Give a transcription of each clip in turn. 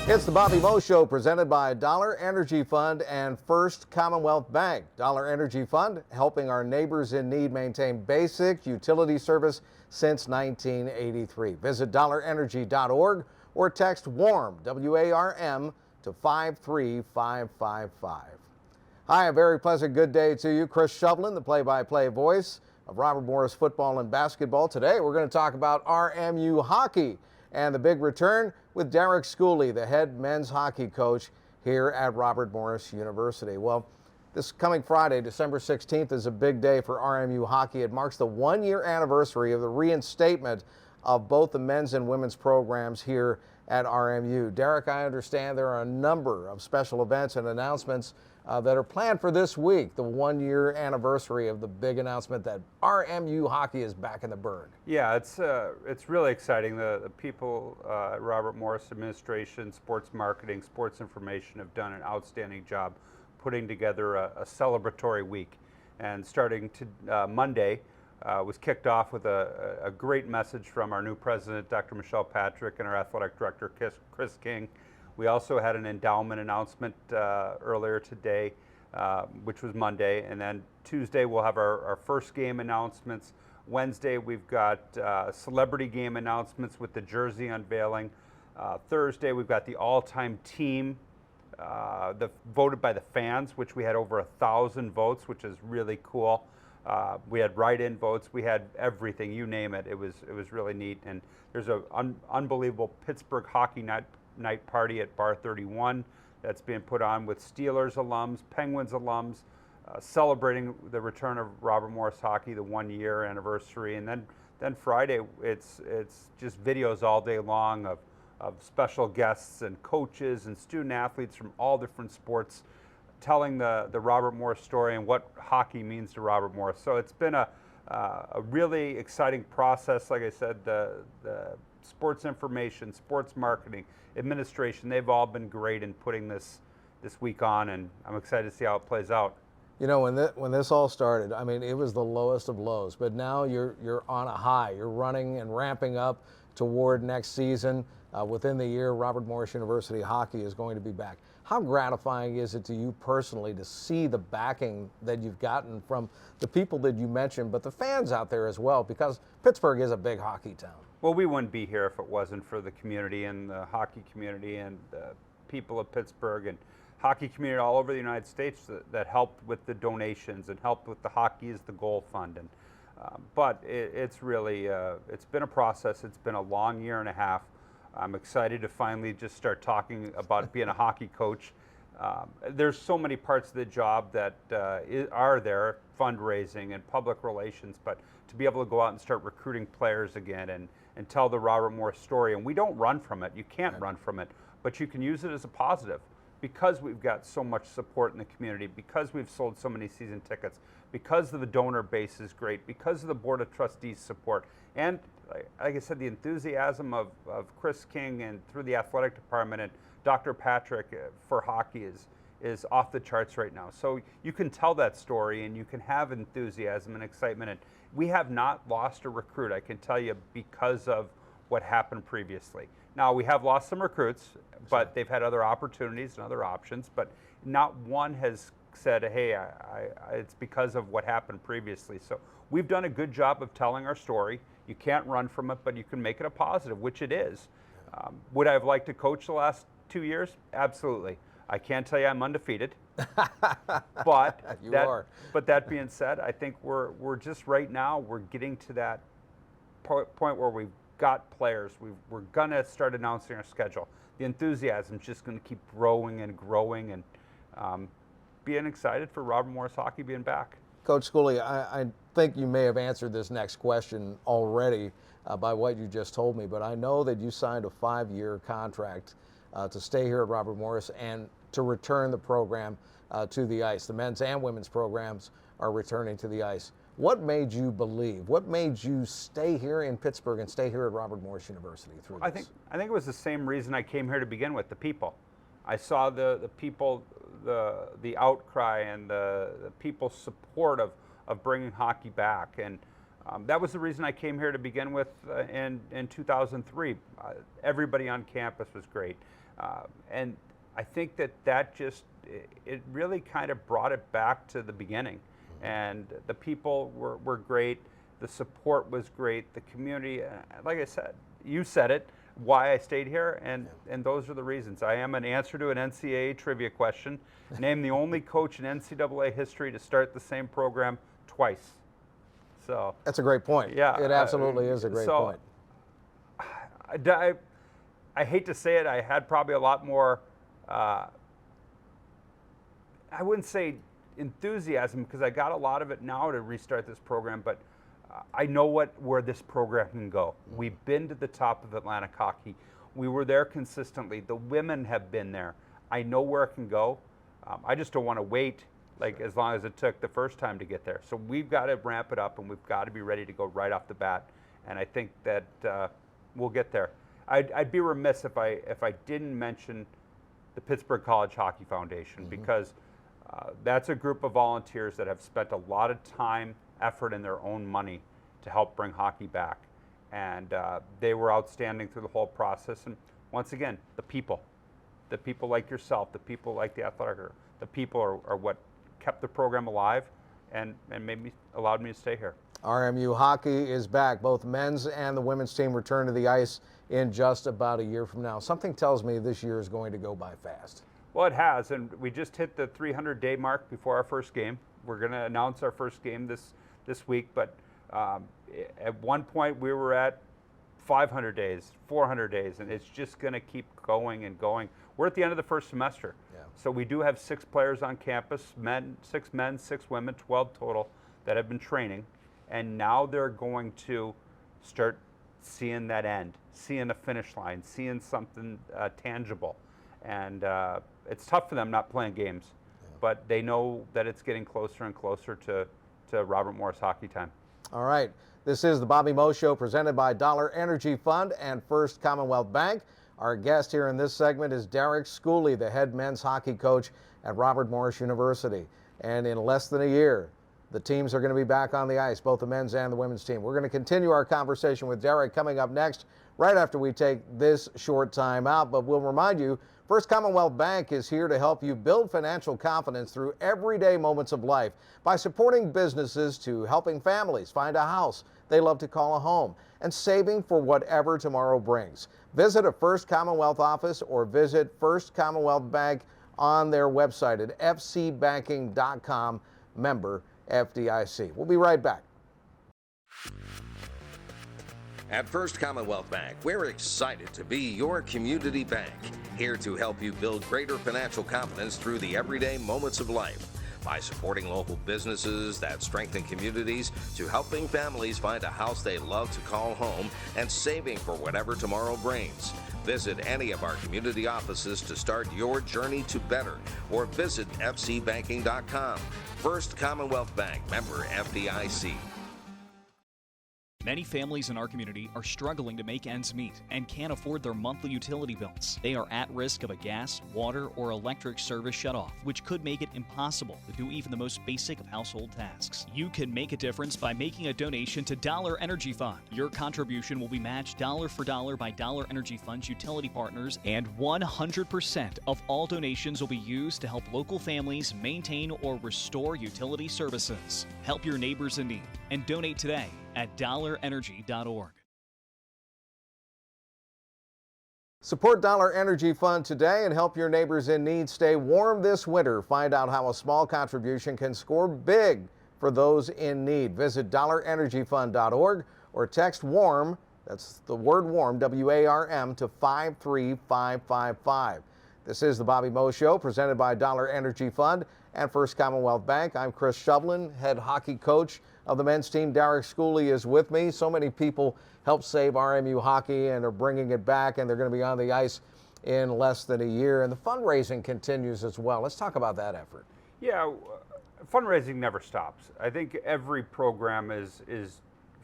It's the Bobby Mo Show presented by Dollar Energy Fund and First Commonwealth Bank. Dollar Energy Fund helping our neighbors in need maintain basic utility service since 1983. Visit dollarenergy.org or text WARM, W-A-R-M, to 53555. Hi, a very pleasant good day to you. Chris Shovlin, the play-by-play voice of Robert Morris football and basketball. Today we're going to talk about RMU hockey and the big return with Derek Schooley, the head men's hockey coach here at Robert Morris University. Well, this coming Friday, December 16th, is a big day for RMU hockey. It marks the one-year anniversary of the reinstatement of both the men's and women's programs here at RMU. Derek, I understand there are a number of special events and announcements that are planned for this week, the one-year anniversary of the big announcement that RMU hockey is back in the Burg. Yeah, it's really exciting. The people at Robert Morris Administration, sports marketing, sports information have done an outstanding job putting together a celebratory week. And starting to Monday was kicked off with a great message from our new president, Dr. Michelle Patrick, and our athletic director, Chris King. We also had an endowment announcement earlier today, which was Monday, and then Tuesday we'll have our first game announcements. Wednesday we've got celebrity game announcements with the jersey unveiling. Thursday we've got the all-time team voted by the fans, which we had over 1,000 votes, which is really cool. We had write-in votes. We had everything, you name it. It was really neat. And there's an unbelievable Pittsburgh hockey night party at Bar 31 that's being put on with Steelers alums, Penguins alums, celebrating the return of Robert Morris hockey, the one-year anniversary. And then Friday, it's just videos all day long of special guests and coaches and student athletes from all different sports telling the Robert Morris story and what hockey means to Robert Morris. So it's been a really exciting process. Like I said, the sports information, sports marketing, administration, they've all been great in putting this week on, and I'm excited to see how it plays out. You know, when this all started, I mean, it was the lowest of lows, but now you're on a high. You're running and ramping up toward next season. Within the year, Robert Morris University hockey is going to be back. How gratifying is it to you personally to see the backing that you've gotten from the people that you mentioned, but the fans out there as well, because Pittsburgh is a big hockey town? Well, we wouldn't be here if it wasn't for the community and the hockey community and the people of Pittsburgh and hockey community all over the United States that helped with the donations and helped with the Hockey is the Goal Fund. And but it's really it's been a process. It's been a long year and a half. I'm excited to finally just start talking about being a hockey coach. There's so many parts of the job that are there, fundraising and public relations, but to be able to go out and start recruiting players again and tell the Robert Morris story. And we don't run from it. You can't run from it, but you can use it as a positive because we've got so much support in the community, because we've sold so many season tickets, because of the donor base is great, because of the Board of Trustees support, and like I said, the enthusiasm of Chris King and through the athletic department and Dr. Patrick for hockey is off the charts right now. So you can tell that story and you can have enthusiasm and excitement. And we have not lost a recruit, I can tell you, because of what happened previously. Now, we have lost some recruits, but they've had other opportunities and other options, but not one has said, hey, it's because of what happened previously. So we've done a good job of telling our story. You can't run from it, but you can make it a positive, which it is. Would I have liked to coach the last 2 years? Absolutely. I can't tell you I'm undefeated, but But that being said, I think we're just right now, we're getting to that point where we've got players. We're going to start announcing our schedule. The enthusiasm is just going to keep growing and growing, and being excited for Robert Morris hockey being back. Coach Schooley, I think you may have answered this next question already by what you just told me, but I know that you signed a 5-year contract to stay here at Robert Morris and to return the program to the ice. The men's and women's programs are returning to the ice. What made you believe? What made you stay here in Pittsburgh and stay here at Robert Morris University through this? I think it was the same reason I came here to begin with, the people. I saw the people, the outcry and the people's support of bringing hockey back. And that was the reason I came here to begin with in 2003. Everybody on campus was great. And I think that just, it really kind of brought it back to the beginning. And the people were great. The support was great. The community, like I said, you said it, why I stayed here, and those are the reasons. I am an answer to an NCAA trivia question. Name the only coach in NCAA history to start the same program twice. So that's a great point. Yeah, it absolutely is a great point. I hate to say it, I had probably a lot more, I wouldn't say enthusiasm, because I got a lot of it now to restart this program, but I know where this program can go. We've been to the top of Atlantic hockey. We were there consistently. The women have been there. I know where it can go. I just don't want to wait as long as it took the first time to get there. So we've got to ramp it up, and we've got to be ready to go right off the bat. And I think that we'll get there. I'd be remiss if I didn't mention the Pittsburgh College Hockey Foundation, because that's a group of volunteers that have spent a lot of time, effort, and their own money to help bring hockey back. And they were outstanding through the whole process. And once again, the people like yourself, the people like the athletic, the people are what kept the program alive and allowed me to stay here. RMU hockey is back. Both men's and the women's team return to the ice in just about a year from now. Something tells me this year is going to go by fast. Well, it has, and we just hit the 300-day mark before our first game. We're going to announce our first game this week, but at one point we were at 500 days, 400 days, and it's just going to keep going and going. We're at the end of the first semester, so we do have 6 players on campus, 6 men, 6 women, 12 total that have been training, and now they're going to start seeing that end, seeing a finish line, seeing something tangible. And it's tough for them not playing games, but they know that it's getting closer and closer to Robert Morris hockey time. All right. This is the Bobby Moe Show, presented by Dollar Energy Fund and First Commonwealth Bank. Our guest here in this segment is Derek Schooley, the head men's hockey coach at Robert Morris University. And in less than a year, the teams are going to be back on the ice, both the men's and the women's team. We're going to continue our conversation with Derek coming up next, right after we take this short time out. But we'll remind you, First Commonwealth Bank is here to help you build financial confidence through everyday moments of life by supporting businesses to helping families find a house they love to call a home and saving for whatever tomorrow brings. Visit a First Commonwealth office or visit First Commonwealth Bank on their website at fcbanking.com, member FDIC. We'll be right back. At First Commonwealth Bank, we're excited to be your community bank, here to help you build greater financial confidence through the everyday moments of life by supporting local businesses that strengthen communities, to helping families find a house they love to call home, and saving for whatever tomorrow brings. Visit any of our community offices to start your journey to better, or visit fcbanking.com. First Commonwealth Bank, member FDIC. Many families in our community are struggling to make ends meet and can't afford their monthly utility bills. They are at risk of a gas, water, or electric service shutoff, which could make it impossible to do even the most basic of household tasks. You can make a difference by making a donation to Dollar Energy Fund. Your contribution will be matched dollar for dollar by Dollar Energy Fund's utility partners, and 100% of all donations will be used to help local families maintain or restore utility services. Help your neighbors in need and donate today at dollarenergy.org. Support Dollar Energy Fund today and help your neighbors in need stay warm this winter. Find out how a small contribution can score big for those in need. Visit dollarenergyfund.org or text WARM, that's the word WARM, W-A-R-M, to 53555. This is the Bobby Moe Show, presented by Dollar Energy Fund and First Commonwealth Bank. I'm Chris Shovlin, head hockey coach of the men's team. Derek Schooley is with me. So many people helped save RMU hockey and are bringing it back, and they're going to be on the ice in less than a year. And the fundraising continues as well. Let's talk about that effort. Yeah, fundraising never stops. I think every program is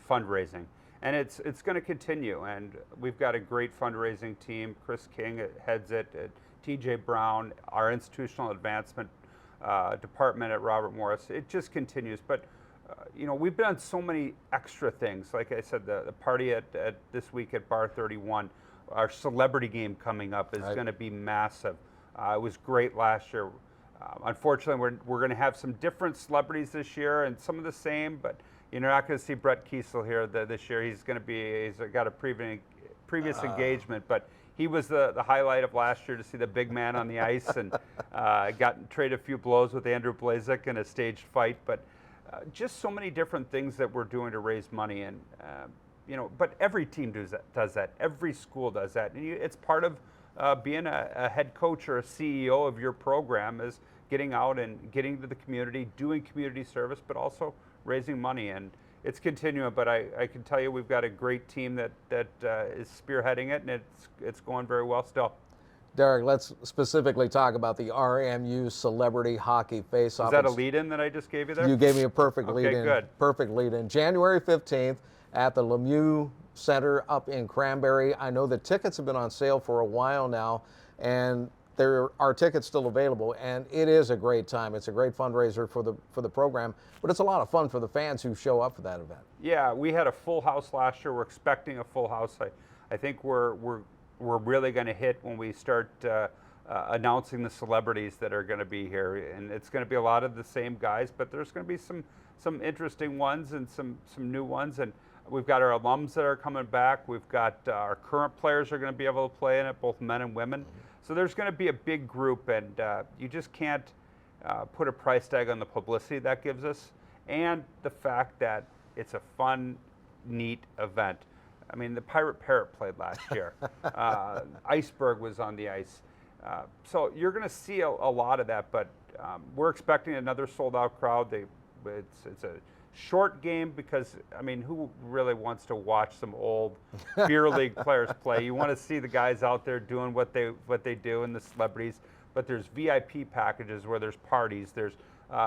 fundraising, and it's going to continue. And we've got a great fundraising team. Chris King heads it. TJ Brown, our institutional advancement department at Robert Morris. It just continues. But you know, we've done so many extra things. Like I said, the party at this week at Bar 31. our celebrity game coming up is going to be massive. It was great last year. Unfortunately, we're going to have some different celebrities this year, and some of the same, but you're not going to see Brett Kiesel here this year. He's got a previous engagement, but he was the highlight of last year to see the big man on the ice, and traded a few blows with Andrew Blazek in a staged fight. But just so many different things that we're doing to raise money, and but every team does that. Every school does that, and it's part of being a head coach or a CEO of your program, is getting out and getting to the community, doing community service, but also raising money. And it's continuing, but I can tell you we've got a great team that is spearheading it, and it's going very well still. Derek, let's specifically talk about the RMU Celebrity Hockey Face-Off. Is that a lead-in that I just gave you there? You gave me a perfect lead-in. Okay, good. Perfect lead-in. January 15th at the Lemieux Center up in Cranberry. I know the tickets have been on sale for a while now, and there are tickets still available, and it is a great time. It's a great fundraiser for the program, but it's a lot of fun for the fans who show up for that event. Yeah, we had a full house last year. We're expecting a full house. I think we're really going to hit when we start announcing the celebrities that are going to be here, and it's going to be a lot of the same guys, but there's going to be some interesting ones and some new ones. And we've got our alums that are coming back. We've got our current players are going to be able to play in it, both men and women. So there's going to be a big group, and you just can't put a price tag on the publicity that gives us, and the fact that it's a fun, neat event. I mean, the Pirate Parrot played last year. Iceberg was on the ice. So you're going to see a lot of that, but we're expecting another sold-out crowd. It's a short game because, I mean, who really wants to watch some old beer league players play? You want to see the guys out there doing what they do, and the celebrities. But there's VIP packages where there's parties. There's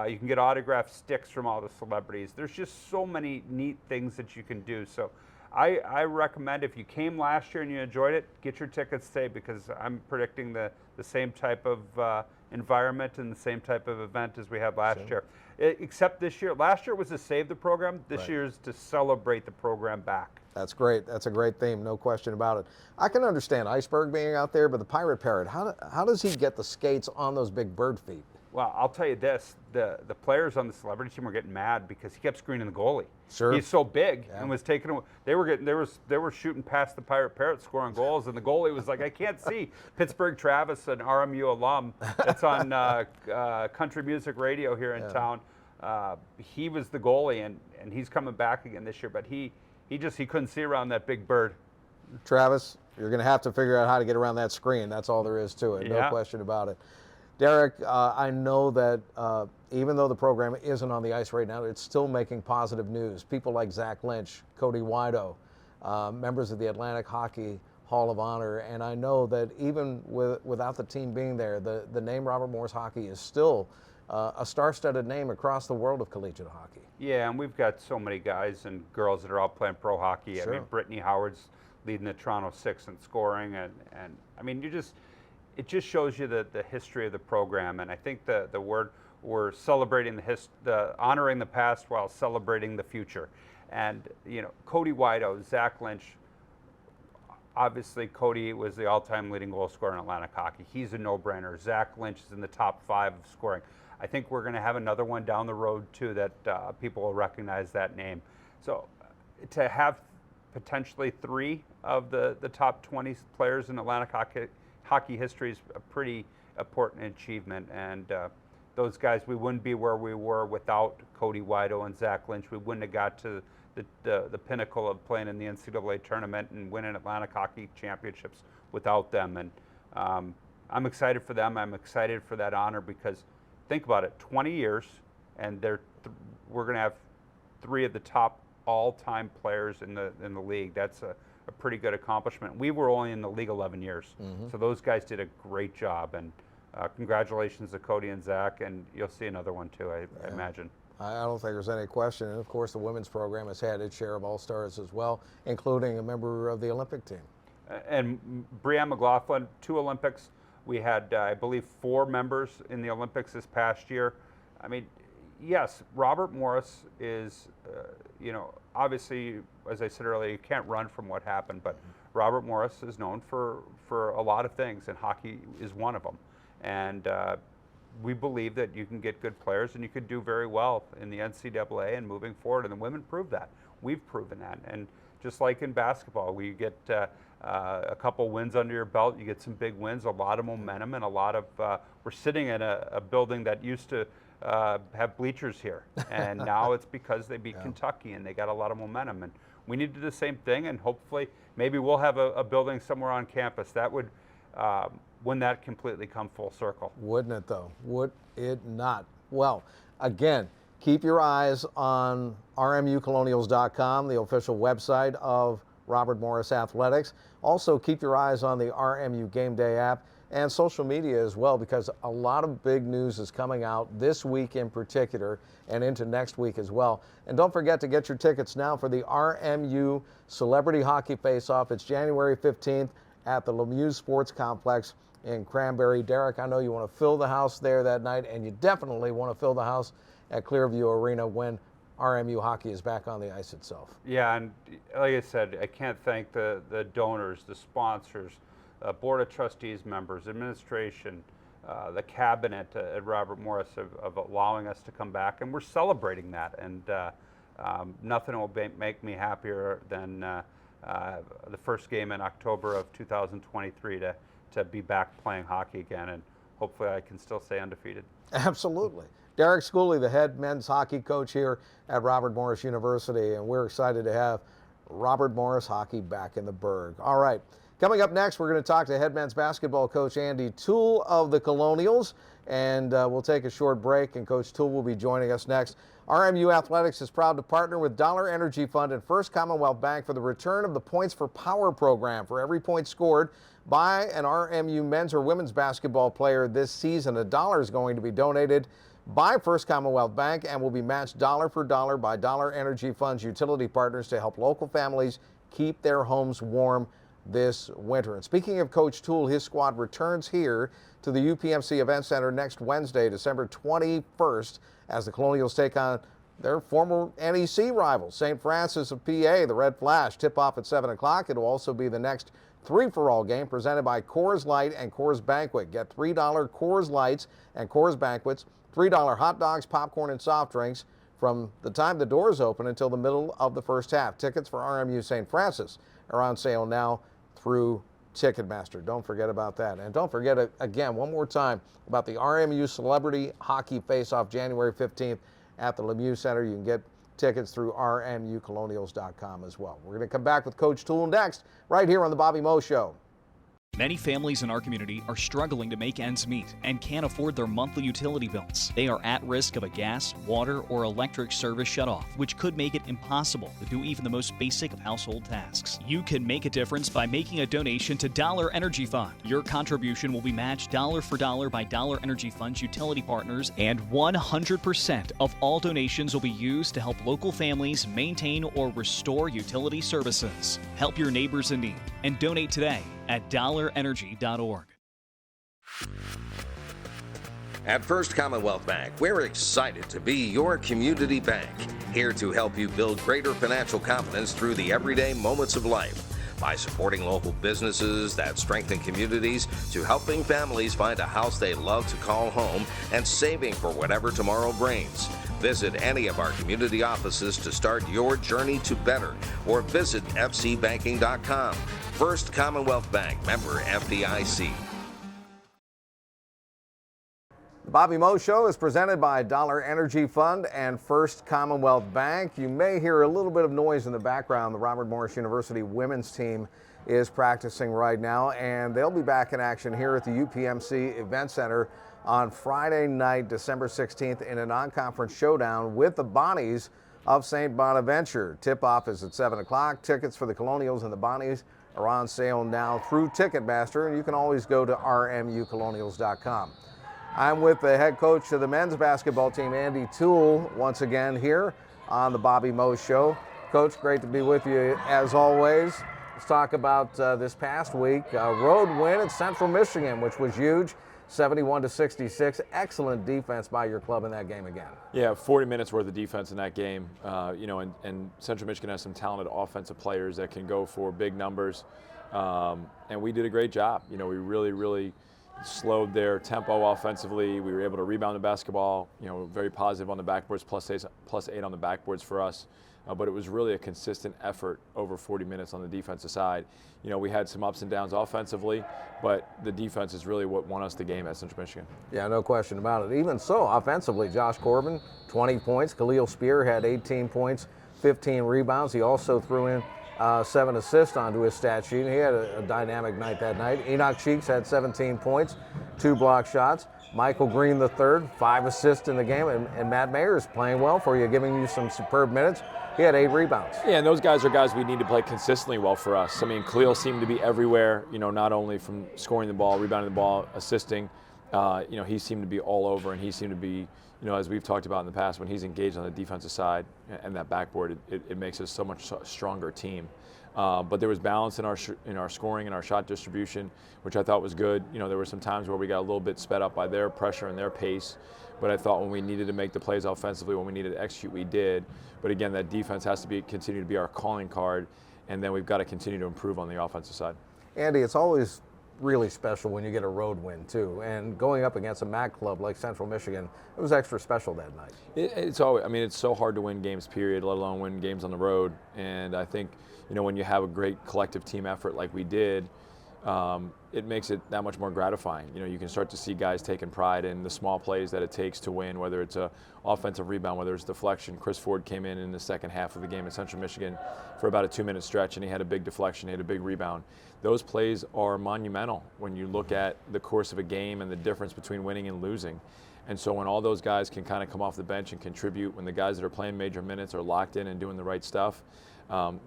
you can get autographed sticks from all the celebrities. There's just so many neat things that you can do. So I recommend, if you came last year and you enjoyed it, get your tickets today, because I'm predicting the same type of environment and the same type of event as we had last year. Except this year. Last year was to save the program. This year is to celebrate the program back. That's great. That's a great theme, no question about it. I can understand Iceberg being out there, but the Pirate Parrot, how does he get the skates on those big bird feet? Well, I'll tell you this, the players on the celebrity team were getting mad because he kept screening the goalie. Sure. He's so big and was taking away. They were shooting past the Pirate Parrot, scoring goals, and the goalie was like, I can't see. Pittsburgh Travis, an RMU alum that's on country music radio here in town. He was the goalie, and he's coming back again this year, but he couldn't see around that big bird. Travis, you're going to have to figure out how to get around that screen. That's all there is to it. No question about it. Derek, I know that even though the program isn't on the ice right now, it's still making positive news. People like Zach Lynch, Cody Wido, members of the Atlantic Hockey Hall of Honor, and I know that even without the team being there, the name Robert Morris Hockey is still a star-studded name across the world of collegiate hockey. Yeah, and we've got so many guys and girls that are all playing pro hockey. Sure. I mean, Brittany Howard's leading the Toronto Six in scoring, and I mean, it just shows you the history of the program. And I think the word, we're celebrating honoring the past while celebrating the future. And Cody Wido, Zach Lynch. Obviously, Cody was the all-time leading goal scorer in Atlantic hockey. He's a no-brainer. Zach Lynch is in the top 5 of scoring. I think we're going to have another one down the road too that people will recognize that name. So to have potentially 3 of the top 20 players in Atlantic hockey history is a pretty important achievement. And those guys, we wouldn't be where we were without Cody Wido and Zach Lynch. We wouldn't have got to the pinnacle of playing in the NCAA tournament and winning Atlantic hockey championships without them. And I'm excited for them. I'm excited for that honor, because think about it, 20 years, and we're going to have 3 of the top all-time players in the league. That's a pretty good accomplishment. We were only in the league 11 years, so those guys did a great job. And congratulations to Cody and Zach, and you'll see another one too, I imagine. I don't think there's any question. And of course, the women's program has had its share of all-stars as well, including a member of the Olympic team. And Brianne McLaughlin, 2 Olympics. We had, I believe, 4 members in the Olympics this past year. I mean, yes, Robert Morris is, obviously, as I said earlier, you can't run from what happened, but Robert Morris is known for a lot of things, and hockey is one of them. And we believe that you can get good players and you could do very well in the NCAA and moving forward, and the women prove that. We've proven that. And just like in basketball, we get a couple wins under your belt, you get some big wins, a lot of momentum, and a lot of, we're sitting in a building that used to have bleachers here, and now it's because they beat Kentucky and they got a lot of momentum. And we need to do the same thing, and hopefully maybe we'll have a building somewhere on campus that would, when that completely come full circle. Wouldn't it though? Would it not? Well, again, keep your eyes on rmucolonials.com, the official website of Robert Morris Athletics. Also, keep your eyes on the RMU Game Day app and social media as well, because a lot of big news is coming out this week in particular and into next week as well. And don't forget to get your tickets now for the RMU Celebrity Hockey Face-Off. It's January 15th at the Lemieux Sports Complex in Cranberry. Derek, I know you want to fill the house there that night, and you definitely want to fill the house at Clearview Arena when RMU hockey is back on the ice itself. Yeah, and like I said, I can't thank the donors, the sponsors, Board of Trustees members, administration, the cabinet at Robert Morris of allowing us to come back, and we're celebrating that. And nothing will make me happier than the first game in October of 2023 to be back playing hockey again, and hopefully I can still stay undefeated. Absolutely. Derek Schooley, the head men's hockey coach here at Robert Morris University, and we're excited to have Robert Morris hockey back in the Burg. All right, coming up next, we're going to talk to head men's basketball coach Andy Toole of the Colonials, and we'll take a short break, and Coach Toole will be joining us next. RMU Athletics is proud to partner with Dollar Energy Fund and First Commonwealth Bank for the return of the Points for Power program. For every point scored by an RMU men's or women's basketball player this season, $1 is going to be donated by First Commonwealth Bank and will be matched dollar for dollar by Dollar Energy Fund's utility partners to help local families keep their homes warm this winter. And speaking of Coach Toole, his squad returns here to the UPMC Event Center next Wednesday, December 21st, as the Colonials take on their former NEC rivals, St. Francis of PA, the Red Flash. Tip-off at 7 o'clock. It will also be the next three-for-all game presented by Coors Light and Coors Banquet. Get $3 Coors Lights and Coors Banquets, $3 hot dogs, popcorn, and soft drinks from the time the doors open until the middle of the first half. Tickets for RMU St. Francis are on sale now through Ticketmaster. Don't forget about that. And don't forget, again, one more time, about the RMU Celebrity Hockey Face-Off January 15th at the Lemieux Center. You can get tickets through rmucolonials.com as well. We're going to come back with Coach Toole next, right here on The Bobby Moe Show. Many families in our community are struggling to make ends meet and can't afford their monthly utility bills. They are at risk of a gas, water, or electric service shutoff, which could make it impossible to do even the most basic of household tasks. You can make a difference by making a donation to Dollar Energy Fund. Your contribution will be matched dollar for dollar by Dollar Energy Fund's utility partners, and 100% of all donations will be used to help local families maintain or restore utility services. Help your neighbors in need and donate today at dollarenergy.org. At First Commonwealth Bank, we're excited to be your community bank, here to help you build greater financial confidence through the everyday moments of life. By supporting local businesses that strengthen communities, to helping families find a house they love to call home, and saving for whatever tomorrow brings. Visit any of our community offices to start your journey to better, or visit fcbanking.com. First Commonwealth Bank, member FDIC. The Bobby Moe Show is presented by Dollar Energy Fund and First Commonwealth Bank. You may hear a little bit of noise in the background. The Robert Morris University women's team is practicing right now, and they'll be back in action here at the UPMC Event Center on Friday night, December 16th, in a non-conference showdown with the Bonnies of St. Bonaventure. Tip-off is at 7 o'clock. Tickets for the Colonials and the Bonnies are on sale now through Ticketmaster, and you can always go to rmucolonials.com. I'm with the head coach of the men's basketball team, Andy Toole, once again here on the Bobby Moe Show. Coach, great to be with you as always. Let's talk about this past week. Road win at Central Michigan, which was huge. 71-66. Excellent defense by your club in that game again. Yeah, 40 minutes worth of defense in that game. And Central Michigan has some talented offensive players that can go for big numbers. and we did a great job. We really slowed their tempo offensively. We were able to rebound the basketball, very positive on the backboards, +8 on the backboards for us. But it was really a consistent effort over 40 minutes on the defensive side. We had some ups and downs offensively, but the defense is really what won us the game at Central Michigan. Yeah, no question about it. Even so, offensively, Josh Corbin, 20 points. Khalil Spear had 18 points, 15 rebounds. He also threw in 7 assists onto his stat sheet. He had a dynamic night that night. Enoch Cheeks had 17 points, 2 block shots. Michael Green III, 5 assists in the game, and Matt Mayer is playing well for you, giving you some superb minutes. He had 8 rebounds. Yeah, and those guys are guys we need to play consistently well for us. I mean, Khalil seemed to be everywhere, not only from scoring the ball, rebounding the ball, assisting. He seemed to be all over, and he seemed to be, as we've talked about in the past, when he's engaged on the defensive side and that backboard, it makes us so much stronger team. But there was balance in our scoring and our shot distribution, which I thought was good. There were some times where we got a little bit sped up by their pressure and their pace. But I thought when we needed to make the plays offensively, when we needed to execute, we did. But again, that defense has to continue to be our calling card, and then we've got to continue to improve on the offensive side. Andy, it's always really special when you get a road win too, and going up against a MAC club like Central Michigan, it was extra special that night. It's always, it's so hard to win games, period, let alone win games on the road. And I think, when you have a great collective team effort like we did, it makes it that much more gratifying. You can start to see guys taking pride in the small plays that it takes to win, whether it's a offensive rebound, whether it's deflection. Chris Ford came in the second half of the game at Central Michigan for about a 2-minute stretch, and he had a big deflection, he had a big rebound. Those plays are monumental when you look at the course of a game and the difference between winning and losing. And so when all those guys can kind of come off the bench and contribute, when the guys that are playing major minutes are locked in and doing the right stuff,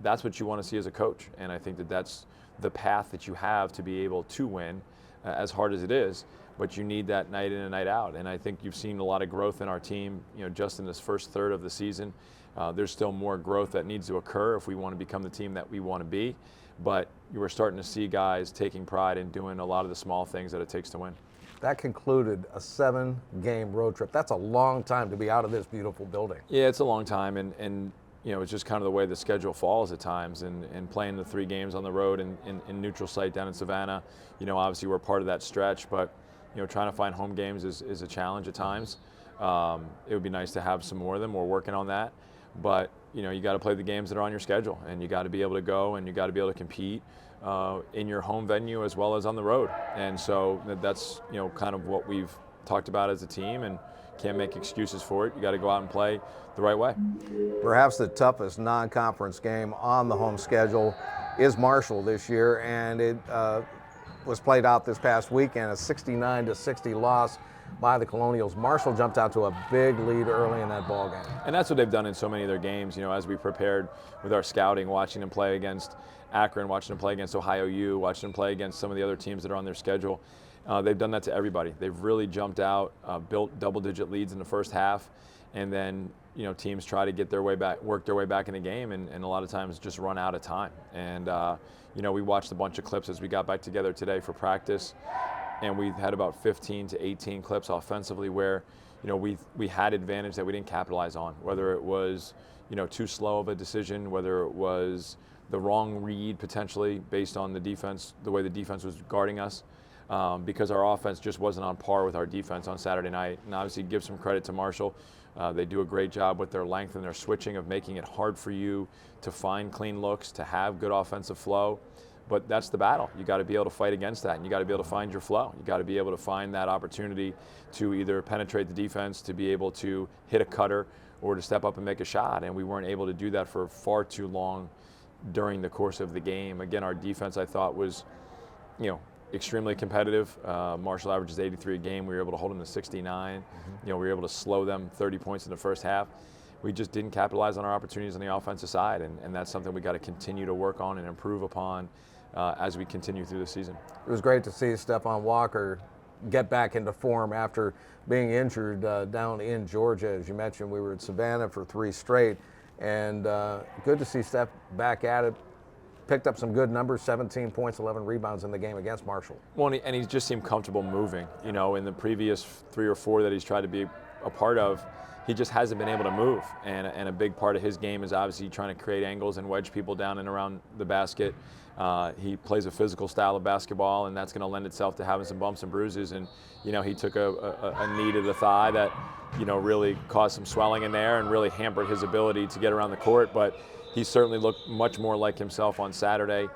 that's what you want to see as a coach. And I think that's the path that you have to be able to win, as hard as it is, but you need that night in and night out. And I think you've seen a lot of growth in our team, just in this first third of the season. There's still more growth that needs to occur if we want to become the team that we want to be. But you were starting to see guys taking pride in doing a lot of the small things that it takes to win. That concluded a 7-game road trip. That's a long time to be out of this beautiful building. Yeah, it's a long time, and it's just kind of the way the schedule falls at times, and playing the 3 games on the road in neutral site down in Savannah. Obviously we're part of that stretch, but trying to find home games is a challenge at times. It would be nice to have some more of them. We're working on that, but you got to play the games that are on your schedule, and you got to be able to go, and you got to be able to compete in your home venue as well as on the road. And so that's kind of what we've talked about as a team, and can't make excuses for it. You got to go out and play the right way. Perhaps the toughest non-conference game on the home schedule is Marshall this year, and it was played out this past weekend, a 69-60 loss by the Colonials. Marshall jumped out to a big lead early in that ball game. And that's what they've done in so many of their games, as we prepared with our scouting, watching them play against Akron, watching them play against Ohio U, watching them play against some of the other teams that are on their schedule. They've done that to everybody. They've really jumped out, built double-digit leads in the first half, and then teams try to get their way back, work their way back in the game, and a lot of times just run out of time. And we watched a bunch of clips as we got back together today for practice, and we had about 15 to 18 clips offensively where we had advantage that we didn't capitalize on, whether it was too slow of a decision, whether it was the wrong read potentially based on the defense, the way the defense was guarding us. Because our offense just wasn't on par with our defense on Saturday night. And obviously give some credit to Marshall. They do a great job with their length and their switching of making it hard for you to find clean looks, to have good offensive flow. But that's the battle. You got to be able to fight against that, and you got to be able to find your flow. You got to be able to find that opportunity to either penetrate the defense, to be able to hit a cutter, or to step up and make a shot. And we weren't able to do that for far too long during the course of the game. Again, our defense, I thought, was, extremely competitive. Marshall averages 83 a game. We were able to hold them to 69. We were able to slow them 30 points in the first half. We just didn't capitalize on our opportunities on the offensive side, and that's something we got to continue to work on and improve upon as we continue through the season. It was great to see Stephon Walker get back into form after being injured down in Georgia. As you mentioned, we were at Savannah for 3 straight, and good to see Steph back at it. Picked up some good numbers, 17 points, 11 rebounds in the game against Marshall. Well, and he just seemed comfortable moving. In the previous 3 or 4 that he's tried to be a part of, he just hasn't been able to move. And a big part of his game is obviously trying to create angles and wedge people down and around the basket. He plays a physical style of basketball, and that's going to lend itself to having some bumps and bruises. And, you know, he took a knee to the thigh that, you know, really caused some swelling in there and really hampered his ability to get around the court. But he certainly looked much more like himself on Saturday,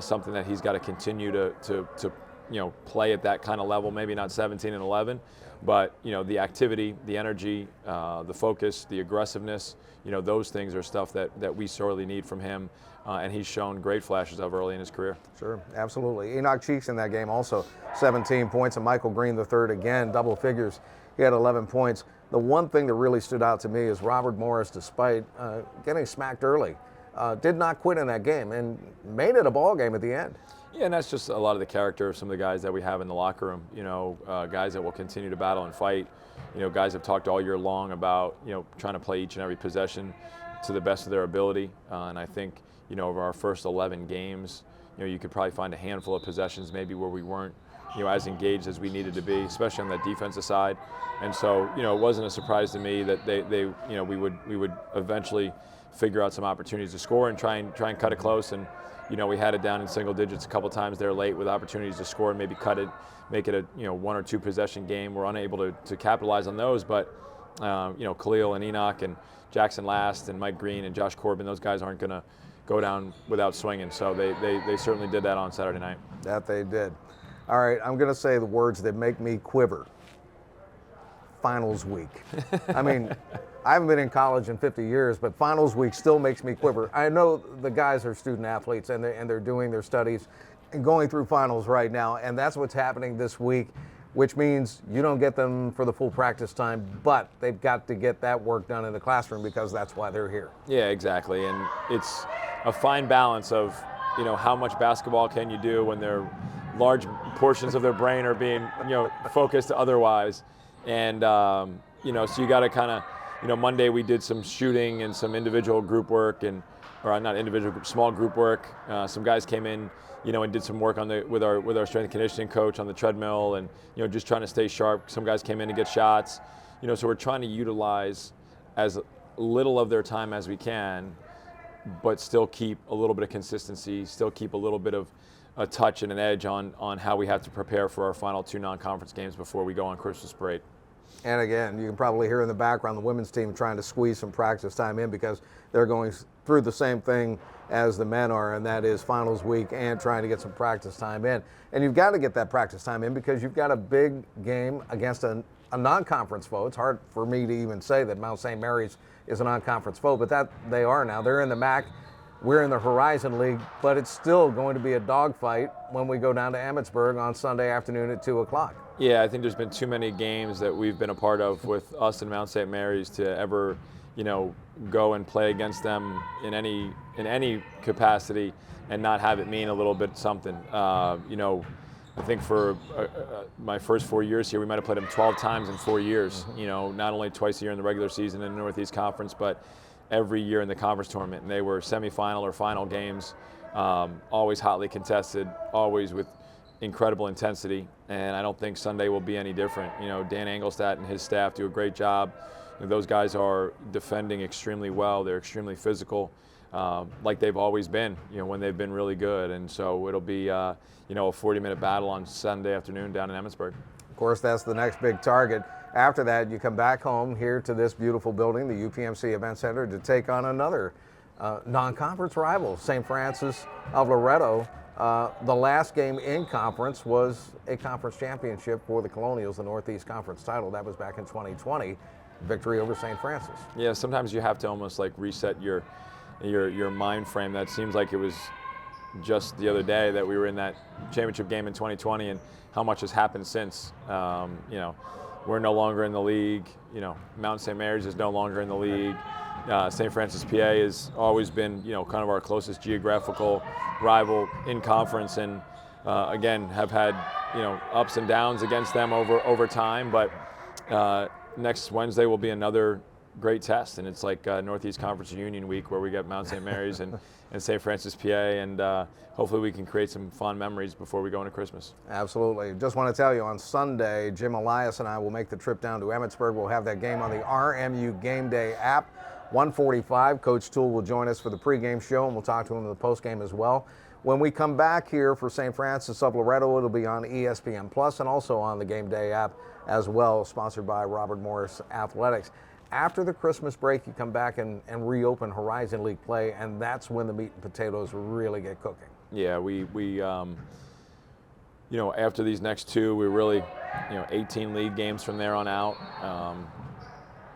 something that he's got to continue to you know, play at that kind of level, maybe not 17 and 11, but, you know, the activity, the energy, the focus, the aggressiveness, you know, those things are stuff that we sorely need from him, and he's shown great flashes of early in his career. Sure, absolutely. Enoch Cheeks in that game also 17 points, and Michael Green III again, double figures. He had 11 points. The one thing that really stood out to me is Robert Morris, despite getting smacked early, did not quit in that game and made it a ball game at the end. Yeah, and that's just a lot of the character of some of the guys that we have in the locker room. You know, guys that will continue to battle and fight. You know, guys have talked all year long about, you know, trying to play each and every possession to the best of their ability. And I think, you know, over our first 11 games, you know, you could probably find a handful of possessions maybe where we weren't, you know, as engaged as we needed to be, especially on that defensive side. And so, you know, it wasn't a surprise to me that they you know, we would eventually figure out some opportunities to score and try and cut it close. And, you know, we had it down in single digits a couple times there late with opportunities to score and maybe cut it, make it a, you know, 1 or 2 possession game. We're unable to capitalize on those, but you know, Khalil and Enoch and Jackson Last and Mike Green and Josh Corbin, those guys aren't going to go down without swinging. So they certainly did that on Saturday night. That they did. All right, I'm going to say the words that make me quiver. Finals week. I mean, I haven't been in college in 50 years, but finals week still makes me quiver. I know the guys are student athletes and they're doing their studies and going through finals right now, and that's what's happening this week, which means you don't get them for the full practice time, but they've got to get that work done in the classroom because that's why they're here. Yeah, exactly, and it's a fine balance of, you know, how much basketball can you do when their large portions of their brain are being, you know, focused otherwise. And, you know, so you got to kind of, you know, Monday we did some shooting and some individual group work, or not individual group, small group work. Some guys came in, you know, and did some work with our strength and conditioning coach on the treadmill, and, you know, just trying to stay sharp. Some guys came in to get shots, you know, so we're trying to utilize as little of their time as we can, but still keep a little bit of consistency, still keep a little bit of a touch and an edge on how we have to prepare for our final 2 non-conference games before we go on Christmas break. And again, you can probably hear in the background the women's team trying to squeeze some practice time in because they're going through the same thing as the men are, and that is finals week and trying to get some practice time in. And you've got to get that practice time in because you've got a big game against a non-conference foe. It's hard for me to even say that Mount St. Mary's is a non-conference foe, but that they are now. They're in the MAC. We're in the Horizon League, but it's still going to be a dogfight when we go down to Emmitsburg on Sunday afternoon at 2 o'clock. Yeah, I think there's been too many games that we've been a part of with us and Mount St. Mary's to ever, you know, go and play against them in any capacity and not have it mean a little bit something. You know, I think for my first 4 years here, we might have played them 12 times in 4 years. Mm-hmm. You know, not only twice a year in the regular season in the Northeast Conference, but every year in the conference tournament. And they were semifinal or final games, always hotly contested, always with incredible intensity. And I don't think Sunday will be any different. You know, Dan Engelstadt and his staff do a great job. You know, those guys are defending extremely well. They're extremely physical, like they've always been, you know, when they've been really good. And so it'll be, you know, a 40-minute battle on Sunday afternoon down in Emmitsburg. Of course, that's the next big target. After that, you come back home here to this beautiful building, the UPMC Event Center, to take on another non-conference rival, St. Francis of Loretto. The last game in conference was a conference championship for the Colonials, the Northeast Conference title. That was back in 2020, victory over St. Francis. Yeah, sometimes you have to almost like reset your mind frame. That seems like it was just the other day that we were in that championship game in 2020, and how much has happened since. You know, we're no longer in the league. You know, Mount St. Mary's is no longer in the league. St. Francis, PA has always been, you know, kind of our closest geographical rival in conference, and again have had, you know, ups and downs against them over time. But next Wednesday will be another great test, and it's like Northeast Conference Union Week where we got Mount St. Mary's and St. Francis, PA, and hopefully we can create some fond memories before we go into Christmas. Absolutely. Just want to tell you, on Sunday, Jim Elias and I will make the trip down to Emmitsburg. We'll have that game on the RMU Game Day app. 1:45, Coach Toole will join us for the pregame show, and we'll talk to him in the postgame as well. When we come back here for St. Francis of Loretto, it'll be on ESPN Plus and also on the Game Day app as well, sponsored by Robert Morris Athletics. After the Christmas break, you come back and reopen Horizon League play, and that's when the meat and potatoes really get cooking. Yeah, we after these next two, we really, 18 league games from there on out.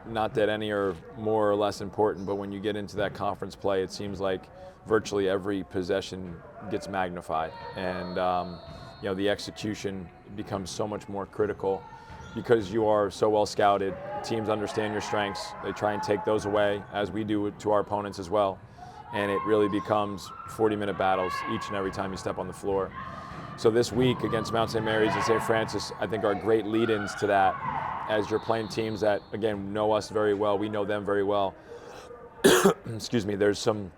Not that any are more or less important, but when you get into that conference play, it seems like virtually every possession gets magnified, and the execution becomes so much more critical because you are so well scouted. Teams understand your strengths. They try and take those away, as we do to our opponents as well, and it really becomes 40-minute battles each and every time you step on the floor. So this week against Mount St. Mary's and St. Francis, I think, are great lead-ins to that, as you're playing teams that, again, know us very well. We know them very well. Excuse me. There's some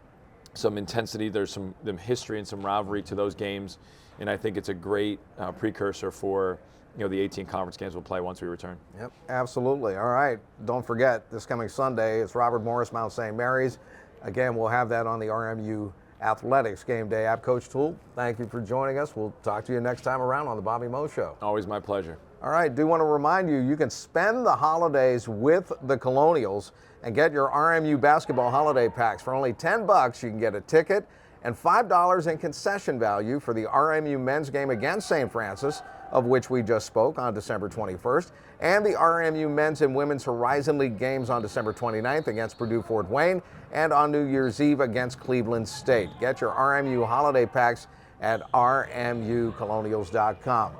intensity. There's some history and some rivalry to those games, and I think it's a great precursor for the 18 conference games we'll play once we return. Yep, absolutely. All right. Don't forget, this coming Sunday, it's Robert Morris, Mount St. Mary's. Again, we'll have that on the RMU Athletics Game Day app. Coach Toole, thank you for joining us. We'll talk to you next time around on the Bobby Moe Show. Always my pleasure. All right, do want to remind you, you can spend the holidays with the Colonials and get your RMU basketball holiday packs. For only $10, you can get a ticket and $5 in concession value for the RMU men's game against St. Francis, of which we just spoke, on December 21st, and the RMU men's and women's Horizon League games on December 29th against Purdue-Fort Wayne and on New Year's Eve against Cleveland State. Get your RMU holiday packs at rmucolonials.com.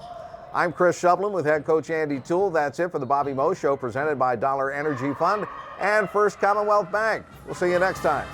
I'm Chris Shovlin with head coach Andy Toole. That's it for the Bobby Moe Show, presented by Dollar Energy Fund and First Commonwealth Bank. We'll see you next time.